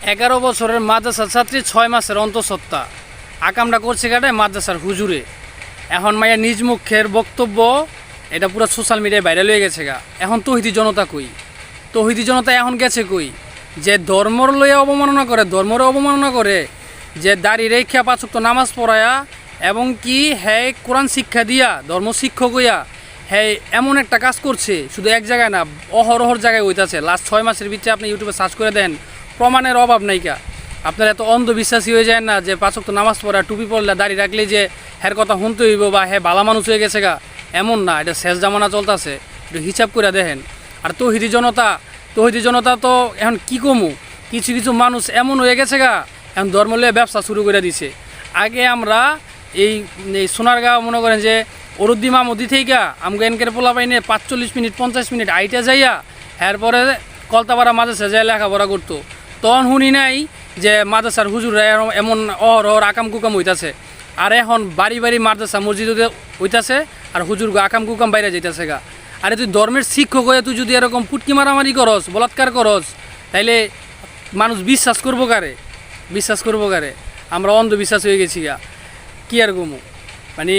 11 বছরের মাদ্রাসার ছাত্রী 6 মাসের অন্তঃসত্ত্বা আকামটা করছে কাটে মাদ্রাসার হুজুরে। এখন মাইয়া নিজ মুখের বক্তব্য এটা পুরো সোশ্যাল মিডিয়ায় ভাইরাল হয়ে গেছে গা। এখন তৌহিদি জনতা কই? তৌহিদি জনতা এখন গেছে কই? যে ধর্মর লইয়া অবমাননা করে, ধর্মরে অবমাননা করে, যে দাড়ি রেখা 5 ওয়াক্ত নামাজ পড়ায়া এবং কি হ্যাঁ কোরআন শিক্ষা দিয়া ধর্ম শিক্ষক হইয়া হ্যাঁ এমন একটা কাজ করছে, শুধু এক জায়গায় না, অহরহর জায়গায় হইতাছে। লাস্ট 6 মাসের ভিতরে আপনি ইউটিউবে সার্চ করে দেন, প্রমাণের অভাব নাইকা। আপনার এত অন্ধবিশ্বাসী হয়ে যায় না যে 5 ওয়াক্ত নামাজ পড়া, টুপি পড়লে, দাড়ি রাখলে যে হ্যার কথা শুনতে হইব বা হ্যাঁ ভালো মানুষ হয়ে গেছে গা, এমন না। এটা শেষ জামানা চলতেছে, একটু হিসাব করে দেখেন। আর তৌহিদি জনতা তো এখন কি কমু, কিছু কিছু মানুষ এমন হয়ে গেছে গা, এখন ধর্ম লিয়ে ব্যবসা শুরু করে দিছে। আগে আমরা এই সোনারগাঁও মনে করেন যে অরুদ্দি মামুদি থেকে আমাকে এনকের পোলা পাইনে 45 মিনিট 50 মিনিট আইটা যাইয়া এরপরে কলতাপাড়া মাদ্রাসা যায় লেখাপড়া করতো। তখন শুনি নাই যে মাদ্রাসার হুজুররা এমন অহরহর আকাম কুকাম হইতাছে। আর এখন বাড়ি বাড়ি মাদ্রাসা মসজিদে হইতাছে আর হুজুর আকাম কুকাম বাইরে যাইতাছে গা। আরে তুই ধর্মের শিক্ষক হয়ে তুই যদি এরকম পুটকি মারামারি করস, বলাৎকার করস, তাইলে মানুষ বিশ্বাস করবো কারে? আমরা অন্ধবিশ্বাস হয়ে গেছি গা। কি আর গমু মানে